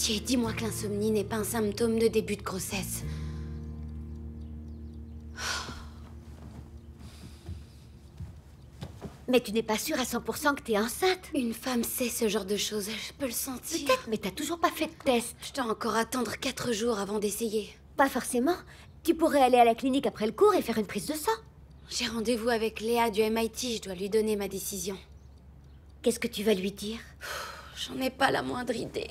pitié, dis-moi que l'insomnie n'est pas un symptôme de début de grossesse. Mais tu n'es pas sûre à 100% que t'es enceinte? Une femme sait ce genre de choses, je peux le sentir. Peut-être, mais t'as toujours pas fait de test. Je dois encore attendre 4 jours avant d'essayer. Pas forcément. Tu pourrais aller à la clinique après le cours et faire une prise de sang. J'ai rendez-vous avec Léa du MIT, je dois lui donner ma décision. Qu'est-ce que tu vas lui dire? J'en ai pas la moindre idée.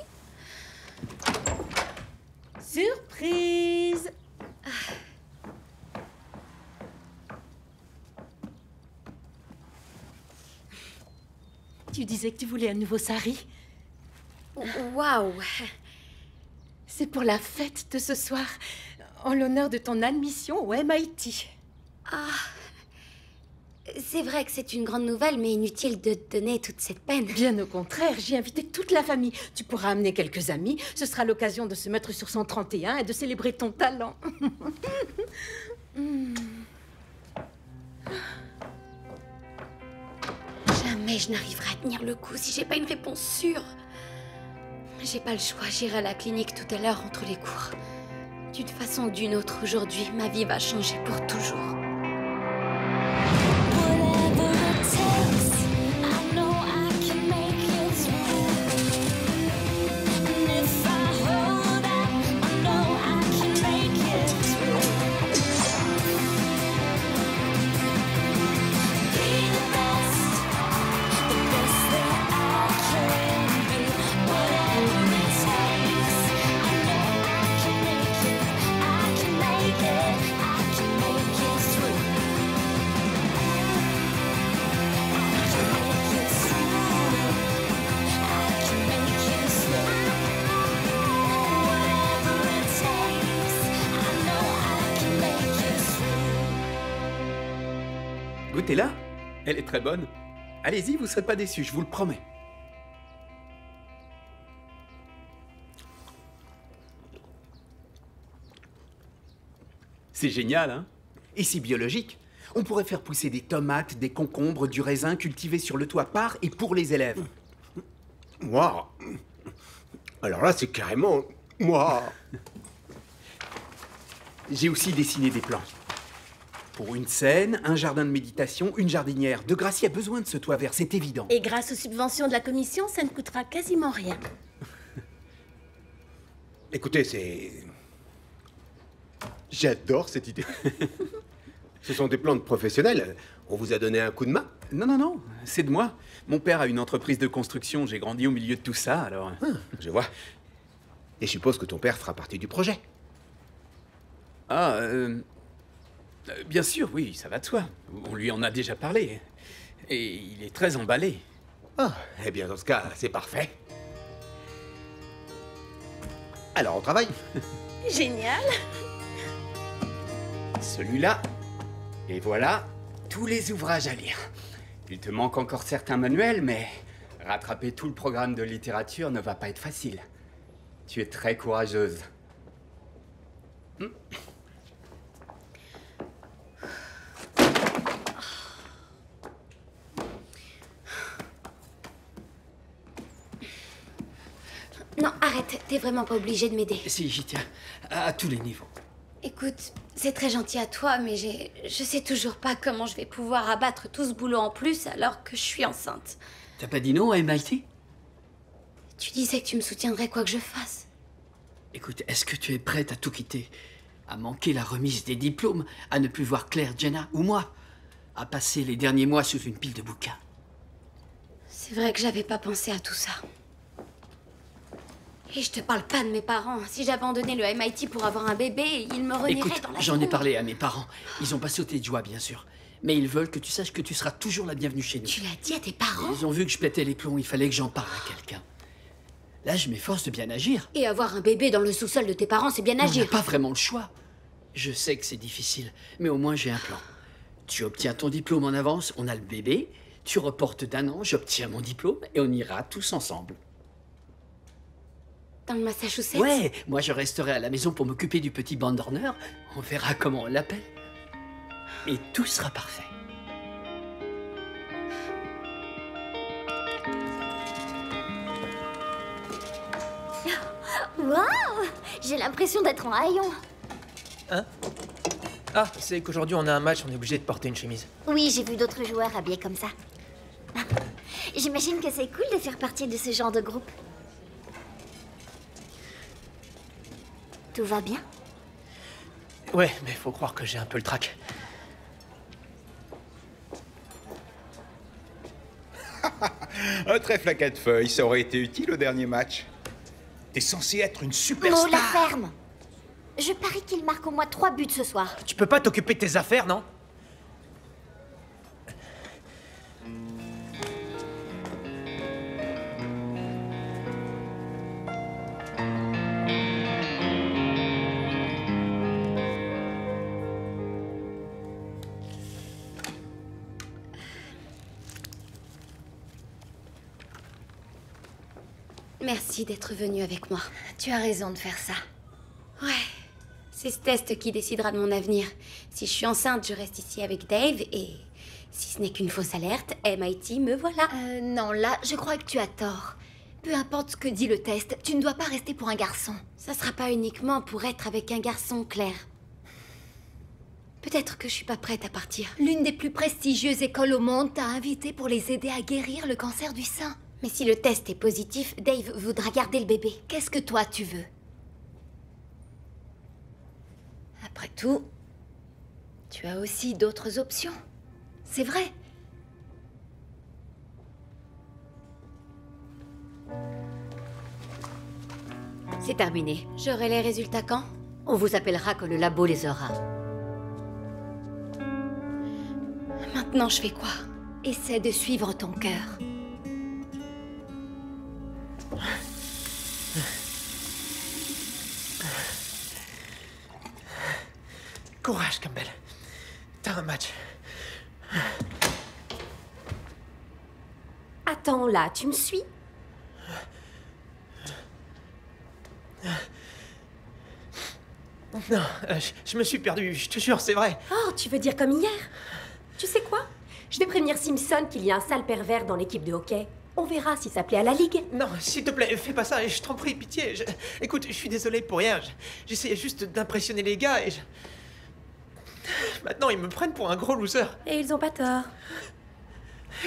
Surprise! Tu disais que tu voulais un nouveau sari? Waouh! C'est pour la fête de ce soir, en l'honneur de ton admission au MIT. Ah... C'est vrai que c'est une grande nouvelle, mais inutile de te donner toute cette peine. Bien au contraire, j'ai invité toute la famille. Tu pourras amener quelques amis. Ce sera l'occasion de se mettre sur son 31 et de célébrer ton talent. Jamais je n'arriverai à tenir le coup si j'ai pas une réponse sûre. J'ai pas le choix, j'irai à la clinique tout à l'heure entre les cours. D'une façon ou d'une autre, aujourd'hui, ma vie va changer pour toujours. Goûtez-la, elle est très bonne. Allez-y, vous serez pas déçus, je vous le promets. C'est génial, hein? Et c'est biologique. On pourrait faire pousser des tomates, des concombres, du raisin cultivé sur le toit par et pour les élèves. Moi. Alors là, c'est carrément... Moi. J'ai aussi dessiné des plans. Pour une scène, un jardin de méditation, une jardinière. De Gracie a besoin de ce toit vert, c'est évident. Et grâce aux subventions de la commission, ça ne coûtera quasiment rien. Écoutez, c'est... J'adore cette idée. Ce sont des plans de professionnels. On vous a donné un coup de main? Non, non, non, c'est de moi. Mon père a une entreprise de construction, j'ai grandi au milieu de tout ça, alors... Je vois. Et je suppose que ton père fera partie du projet. Ah, bien sûr, oui, ça va de soi. On lui en a déjà parlé. Et il est très emballé. Ah, eh bien, dans ce cas, c'est parfait. Alors, on travaille? Génial! Celui-là. Et voilà, tous les ouvrages à lire. Il te manque encore certains manuels, mais rattraper tout le programme de littérature ne va pas être facile. Tu es très courageuse. Non, arrête, t'es vraiment pas obligé de m'aider. Si, j'y tiens. À tous les niveaux. Écoute, c'est très gentil à toi, mais je sais toujours pas comment je vais pouvoir abattre tout ce boulot en plus alors que je suis enceinte. T'as pas dit non à MIT? Tu disais que tu me soutiendrais quoi que je fasse. Écoute, est-ce que tu es prête à tout quitter? À manquer la remise des diplômes, à ne plus voir Claire, Jenna ou moi, à passer les derniers mois sous une pile de bouquins? C'est vrai que j'avais pas pensé à tout ça. Et je te parle pas de mes parents. Si j'abandonnais le MIT pour avoir un bébé, ils me renieraient Écoute, dans la j'en ai seconde. parlé à mes parents. Ils ont pas sauté de joie, bien sûr. Mais ils veulent que tu saches que tu seras toujours la bienvenue chez nous. Tu l'as dit à tes parents? Ils ont vu que je pétais les plombs, il fallait que j'en parle à quelqu'un. Là, je m'efforce de bien agir. Et avoir un bébé dans le sous-sol de tes parents, c'est bien On n'a agir. pas vraiment le choix. Je sais que c'est difficile, mais au moins j'ai un plan. Tu obtiens ton diplôme en avance, on a le bébé. Tu reportes d'1 an, j'obtiens mon diplôme et on ira tous ensemble. Dans le Massachusetts? Ouais, moi je resterai à la maison pour m'occuper du petit bandorner. On verra comment on l'appelle. Et tout sera parfait. Waouh! J'ai l'impression d'être en haillon. Hein? Ah, c'est qu'aujourd'hui on a un match, on est obligé de porter une chemise. Oui, j'ai vu d'autres joueurs habillés comme ça. J'imagine que c'est cool de faire partie de ce genre de groupe. Tout va bien? Ouais, mais faut croire que j'ai un peu le trac. Un trèfle à 4 feuilles, ça aurait été utile au dernier match. T'es censé être une Mo la superstar. ferme! Je parie qu'il marque au moins 3 buts ce soir. Tu peux pas t'occuper de tes affaires, non? Merci d'être venu avec moi. Tu as raison de faire ça. Ouais, c'est ce test qui décidera de mon avenir. Si je suis enceinte, je reste ici avec Dave et si ce n'est qu'une fausse alerte, MIT, me voilà. Non, là, je crois que tu as tort. Peu importe ce que dit le test, tu ne dois pas rester pour un garçon. Ça sera pas uniquement pour être avec un garçon, Claire. Peut-être que je suis pas prête à partir. L'une des plus prestigieuses écoles au monde t'a invité pour les aider à guérir le cancer du sein. Mais si le test est positif, Dave voudra garder le bébé. Qu'est-ce que toi tu veux? Après tout, tu as aussi d'autres options. C'est vrai. C'est terminé. J'aurai les résultats quand? On vous appellera quand le labo les aura. Maintenant, je fais quoi? Essaie de suivre ton cœur. Courage, Campbell. T'as un match. Attends, là, tu me suis? Non, je me suis perdu, je te jure, c'est vrai. Oh, tu veux dire comme hier? Tu sais quoi? Je vais prévenir Simpson qu'il y a un sale pervers dans l'équipe de hockey. On verra si ça plaît à la Ligue. Non, s'il te plaît, fais pas ça, je t'en prie, pitié. Écoute, je suis désolé pour rien. J'essayais juste d'impressionner les gars et Maintenant, ils me prennent pour un gros loser. Et ils ont pas tort.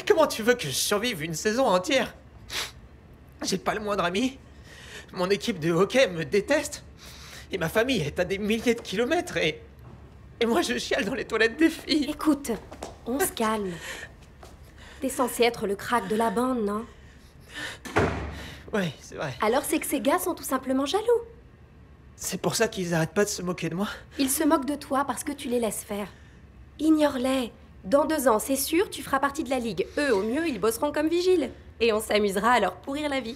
Comment tu veux que je survive une saison entière? J'ai pas le moindre ami. Mon équipe de hockey me déteste. Et ma famille est à des milliers de kilomètres et moi je chiale dans les toilettes des filles. Écoute, on se calme. T'es censé être le crack de la bande, non? Ouais, c'est vrai. Alors c'est que ces gars sont tout simplement jaloux. C'est pour ça qu'ils arrêtent pas de se moquer de moi. Ils se moquent de toi parce que tu les laisses faire. Ignore-les. Dans 2 ans, c'est sûr, tu feras partie de la Ligue. Eux, au mieux, ils bosseront comme vigiles. Et on s'amusera à leur pourrir la vie.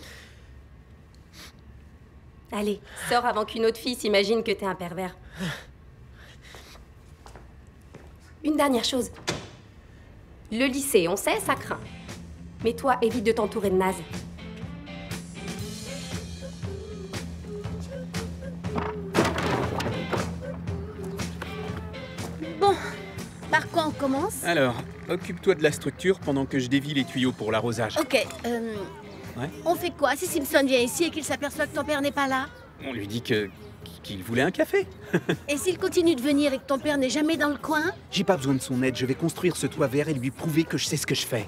Allez, sors avant qu'une autre fille s'imagine que t'es un pervers. Une dernière chose. Le lycée, on sait, ça craint. Mais toi, évite de t'entourer de nazes. Bon, par quoi on commence? Alors, occupe-toi de la structure pendant que je dévie les tuyaux pour l'arrosage. Ok, Ouais. on fait quoi si Simpson vient ici et qu'il s'aperçoit que ton père n'est pas là? On lui dit qu'il voulait un café. Et s'il continue de venir et que ton père n'est jamais dans le coin? J'ai pas besoin de son aide, je vais construire ce toit vert et lui prouver que je sais ce que je fais.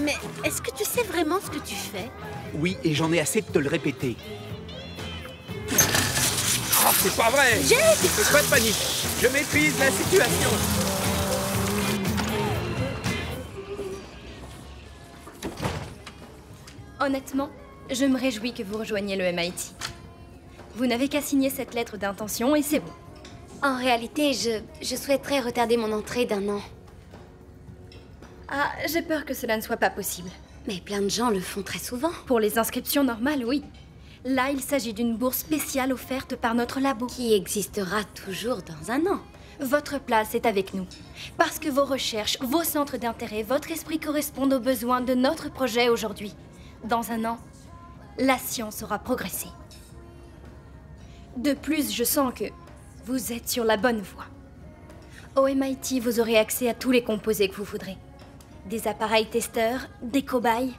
Mais est-ce que tu sais vraiment ce que tu fais? Oui, et j'en ai assez de te le répéter. Oh, c'est pas vrai! Jake! Pas de panique, je maîtrise la situation. Honnêtement, je me réjouis que vous rejoigniez le MIT. Vous n'avez qu'à signer cette lettre d'intention et c'est bon. En réalité, je souhaiterais retarder mon entrée d'1 an. Ah, j'ai peur que cela ne soit pas possible. Mais plein de gens le font très souvent. Pour les inscriptions normales, oui. Là, il s'agit d'une bourse spéciale offerte par notre labo. Qui existera toujours dans 1 an. Votre place est avec nous. Parce que vos recherches, vos centres d'intérêt, votre esprit correspondent aux besoins de notre projet aujourd'hui. Dans 1 an, la science aura progressé. De plus, je sens que vous êtes sur la bonne voie. Au MIT, vous aurez accès à tous les composés que vous voudrez. Des appareils testeurs, des cobayes.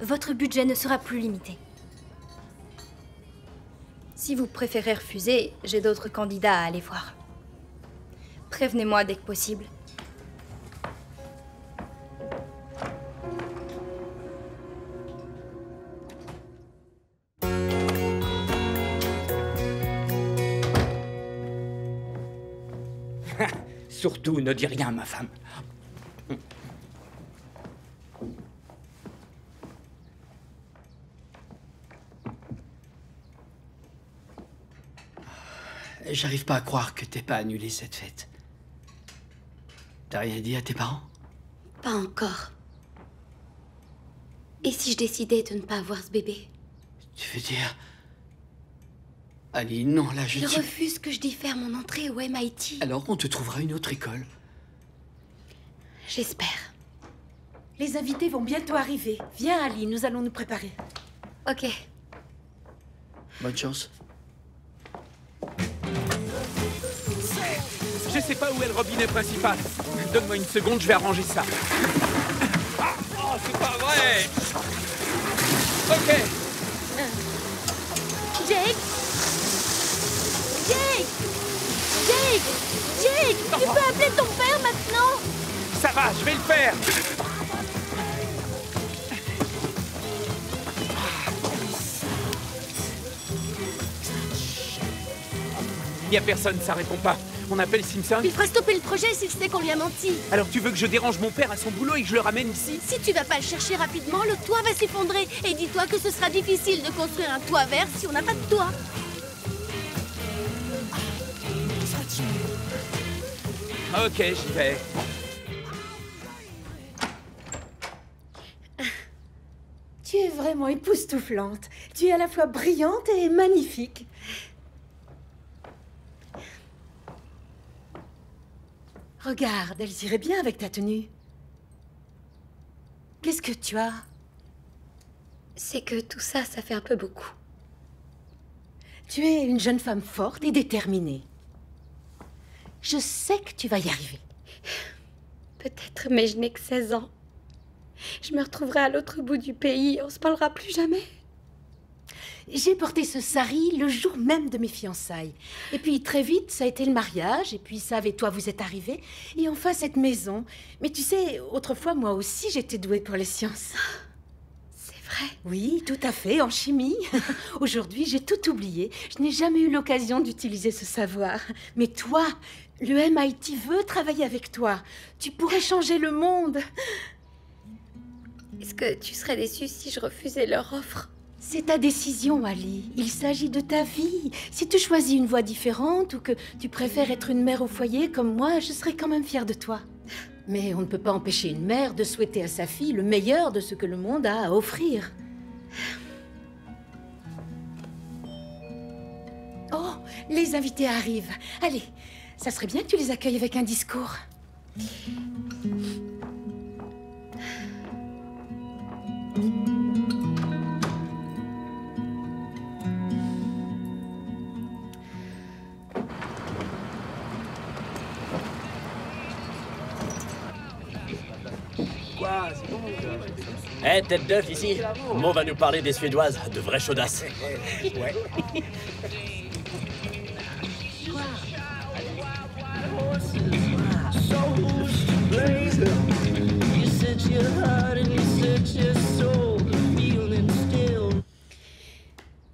votre budget ne sera plus limité. Si vous préférez refuser, j'ai d'autres candidats à aller voir. Prévenez-moi dès que possible. Surtout, ne dis rien, ma femme. J'arrive pas à croire que t'aies pas annulé cette fête. T'as rien dit à tes parents? Pas encore. Et si je décidais de ne pas avoir ce bébé? Tu veux dire... Ali, non, là, Ils refusent que je diffère mon entrée au MIT. Alors, on te trouvera une autre école. J'espère. Les invités vont bientôt arriver. Viens, Ali, nous allons nous préparer. Ok. Bonne chance. Je sais pas où est le robinet principal. Donne-moi une seconde, je vais arranger ça. Ah, oh, c'est pas vrai. Ok. Jake Jake Jake Jake Tu peux appeler ton père maintenant? Ça va, je vais le faire. Y a personne, ça répond pas. On appelle Simpson? Il fera stopper le projet s'il sait qu'on lui a menti. Alors tu veux que je dérange mon père à son boulot et que je le ramène ici? Si tu vas pas le chercher rapidement, le toit va s'effondrer. Et dis-toi que ce sera difficile de construire un toit vert si on n'a pas de toit. Ok, j'y vais. Tu es vraiment époustouflante. Tu es à la fois brillante et magnifique. Regarde, elles iraient bien avec ta tenue. Qu'est-ce que tu as? C'est que tout ça, ça fait un peu beaucoup. Tu es une jeune femme forte et déterminée. Je sais que tu vas y arriver. Peut-être, mais je n'ai que 16 ans. Je me retrouverai à l'autre bout du pays, on se parlera plus jamais. J'ai porté ce sari le jour même de mes fiançailles. Et puis très vite, ça a été le mariage. Et puis Sav et toi, vous êtes arrivés. Et enfin, cette maison. Mais tu sais, autrefois, moi aussi, j'étais douée pour les sciences. C'est vrai? Oui, tout à fait, en chimie. Aujourd'hui, j'ai tout oublié. Je n'ai jamais eu l'occasion d'utiliser ce savoir. Mais toi, le MIT veut travailler avec toi. Tu pourrais changer le monde. Est-ce que tu serais déçue si je refusais leur offre? C'est ta décision, Ali. Il s'agit de ta vie. Si tu choisis une voie différente ou que tu préfères être une mère au foyer comme moi, je serai quand même fière de toi. Mais on ne peut pas empêcher une mère de souhaiter à sa fille le meilleur de ce que le monde a à offrir. Oh, les invités arrivent. Allez, ça serait bien que tu les accueilles avec un discours. Eh, tête d'œuf ici. Mo va nous parler des Suédoises, de vraies chaudasses. Ouais.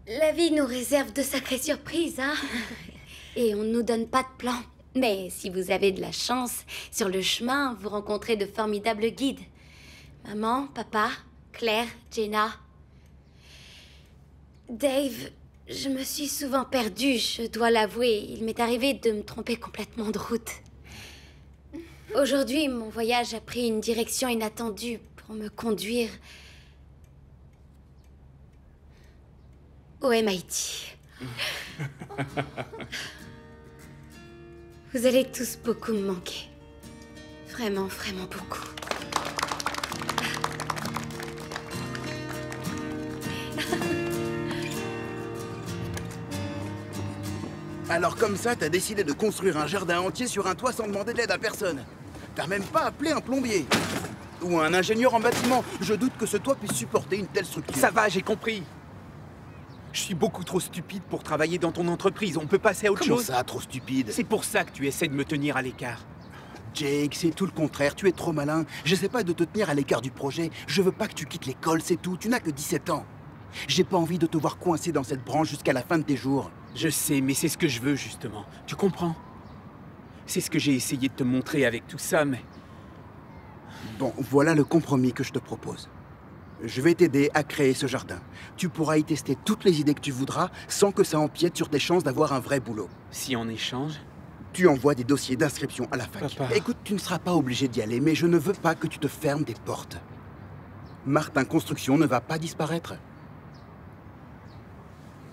La vie nous réserve de sacrées surprises, hein? Et on ne nous donne pas de plan. Mais si vous avez de la chance, sur le chemin, vous rencontrez de formidables guides. Maman, papa, Claire, Jenna. Dave, je me suis souvent perdue, je dois l'avouer. Il m'est arrivé de me tromper complètement de route. Aujourd'hui, mon voyage a pris une direction inattendue pour me conduire au MIT. Vous allez tous beaucoup me manquer. Vraiment, vraiment beaucoup. Alors comme ça, t'as décidé de construire un jardin entier sur un toit sans demander de l'aide à personne. T'as même pas appelé un plombier. Ou un ingénieur en bâtiment. Je doute que ce toit puisse supporter une telle structure. Ça va, j'ai compris. Je suis beaucoup trop stupide pour travailler dans ton entreprise. On peut passer à autre Comment chose? ça, trop stupide? C'est pour ça que tu essaies de me tenir à l'écart. Jake, c'est tout le contraire. Tu es trop malin. J'essaie pas de te tenir à l'écart du projet. Je veux pas que tu quittes l'école, c'est tout. Tu n'as que 17 ans. J'ai pas envie de te voir coincé dans cette branche jusqu'à la fin de tes jours. Je sais, mais c'est ce que je veux, justement. Tu comprends? C'est ce que j'ai essayé de te montrer avec tout ça, mais... Bon, voilà le compromis que je te propose. Je vais t'aider à créer ce jardin. Tu pourras y tester toutes les idées que tu voudras sans que ça empiète sur tes chances d'avoir un vrai boulot. Si en échange? Tu envoies des dossiers d'inscription à la fac. Papa. Écoute, tu ne seras pas obligé d'y aller, mais je ne veux pas que tu te fermes des portes. Martin Construction ne va pas disparaître.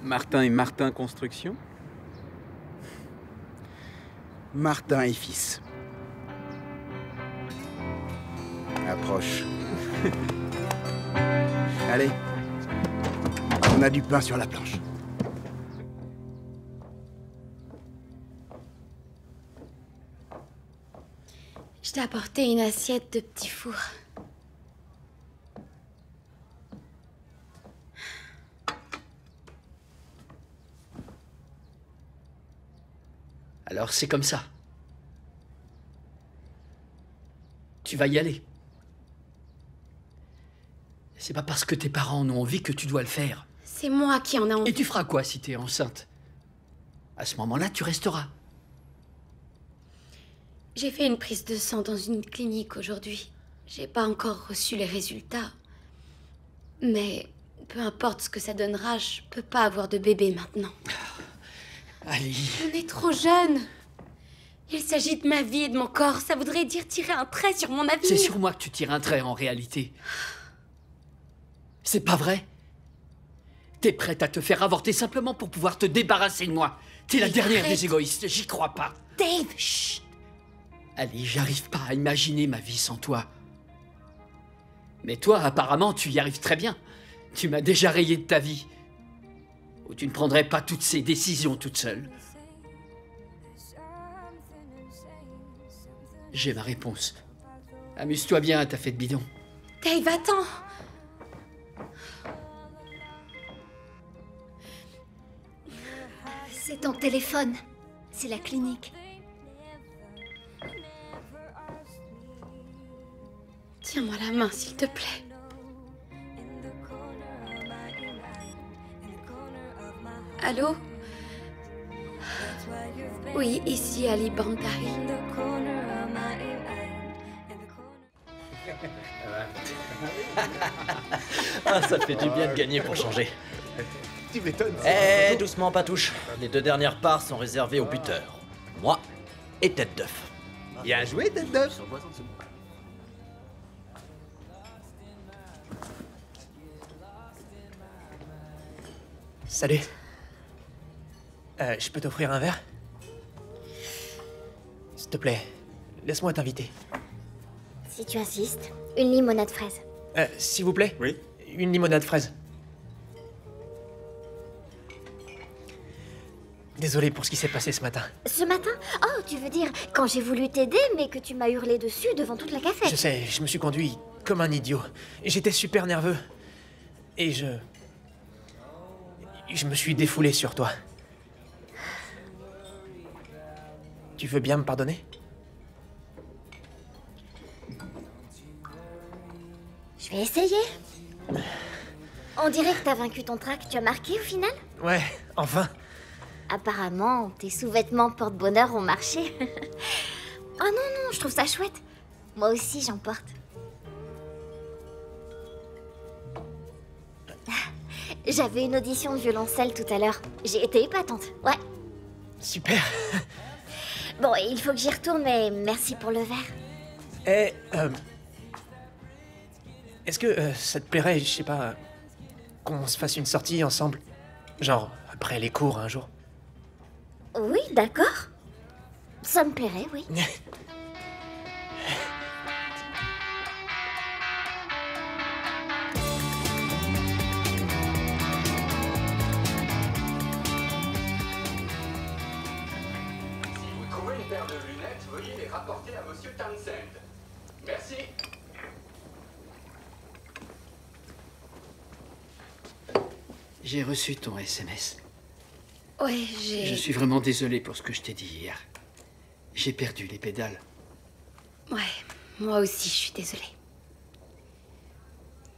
Martin et Martin Construction? Martin et fils. Approche. Allez. On a du pain sur la planche. Je t'ai apporté une assiette de petits fours. Alors c'est comme ça. Tu vas y aller. C'est pas parce que tes parents en ont envie que tu dois le faire. C'est moi qui en ai envie. Et tu feras quoi si t'es enceinte? À ce moment-là, tu resteras. J'ai fait une prise de sang dans une clinique aujourd'hui. J'ai pas encore reçu les résultats. Mais peu importe ce que ça donnera, je peux pas avoir de bébé maintenant. Ali. On est trop jeunes. Il s'agit de ma vie et de mon corps. Ça voudrait dire tirer un trait sur mon avenir. C'est sur moi que tu tires un trait en réalité. C'est pas vrai? T'es prête à te faire avorter simplement pour pouvoir te débarrasser de moi. T'es la dernière des égoïstes, j'y crois pas. Dave, chut. Ali, j'arrive pas à imaginer ma vie sans toi. Mais toi, apparemment, tu y arrives très bien. Tu m'as déjà rayé de ta vie. Ou tu ne prendrais pas toutes ces décisions toute seule. J'ai ma réponse. Amuse-toi bien à ta fête bidon. Dave, attends. C'est ton téléphone. C'est la clinique. Tiens-moi la main, s'il te plaît. Allô? Oui, ici Ali Bandari. Ah, ça fait du bien de gagner pour changer. Tu m'étonnes. Eh, doucement, Patouche. Les 2 dernières parts sont réservées aux buteurs. Moi et Tête d'œuf. Bien joué, Tête d'œuf. Salut. Je peux t'offrir un verre? S'il te plaît, laisse-moi t'inviter. Si tu insistes, une limonade fraise. S'il vous plaît? Oui. Une limonade fraise. Désolé pour ce qui s'est passé ce matin. Ce matin? Oh, tu veux dire quand j'ai voulu t'aider, mais que tu m'as hurlé dessus devant toute la cafette? Je sais, je me suis conduit comme un idiot. J'étais super nerveux. Et je me suis défoulé sur toi. Tu veux bien me pardonner? Je vais essayer. On dirait que t'as vaincu ton trac. Tu as marqué au final? Ouais, enfin. Apparemment, tes sous-vêtements porte-bonheur ont marché. Oh non, non, je trouve ça chouette. Moi aussi, j'en porte. J'avais une audition de violoncelle tout à l'heure. J'ai été épatante, ouais. Super. Bon, il faut que j'y retourne, mais merci pour le verre. Et, est-ce que ça te plairait, je sais pas, qu'on se fasse une sortie ensemble? Genre, après les cours, un jour? Oui, d'accord. Ça me plairait, oui. Une paire de lunettes, veuillez les rapporter à Monsieur Townsend. Merci. J'ai reçu ton SMS. Ouais, Je suis vraiment désolé pour ce que je t'ai dit hier. J'ai perdu les pédales. Ouais, moi aussi, je suis désolée.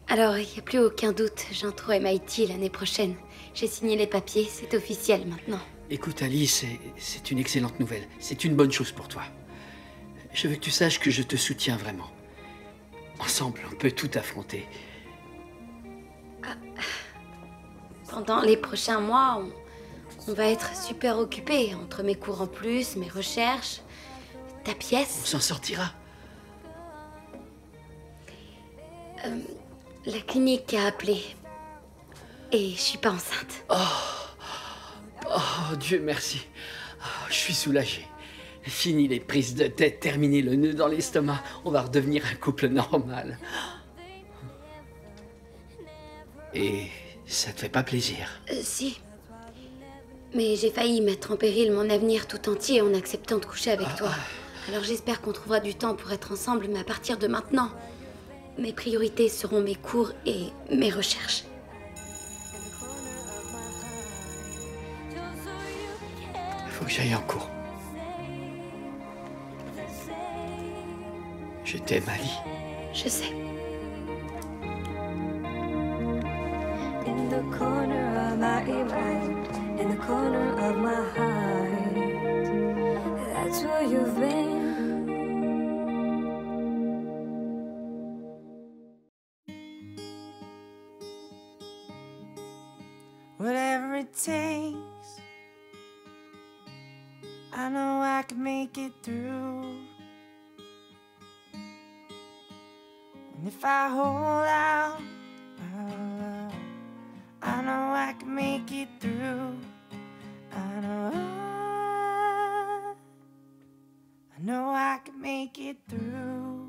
Alors, il n'y a plus aucun doute, j'entre au MIT l'année prochaine. J'ai signé les papiers, c'est officiel maintenant. Écoute, Ali, c'est une excellente nouvelle. C'est une bonne chose pour toi. Je veux que tu saches que je te soutiens vraiment. Ensemble, on peut tout affronter. Pendant les prochains mois, on va être super occupés. Entre mes cours en plus, mes recherches, ta pièce. On s'en sortira. La clinique a appelé. Et je suis pas enceinte. Oh, Dieu merci. Oh, je suis soulagé. Fini les prises de tête, terminé le nœud dans l'estomac. On va redevenir un couple normal. Et ça te fait pas plaisir? Si. Mais j'ai failli mettre en péril mon avenir tout entier en acceptant de coucher avec toi. Alors j'espère qu'on trouvera du temps pour être ensemble, mais à partir de maintenant, mes priorités seront mes cours et mes recherches. Faut que j'aille en cours. Je t'aime, Ali. Je sais. In the corner of my mind, in the corner of my heart, that's where you've been. Whatever it takes, I know I can make it through. And if I hold out, I know I can make it through. I know I can make it through.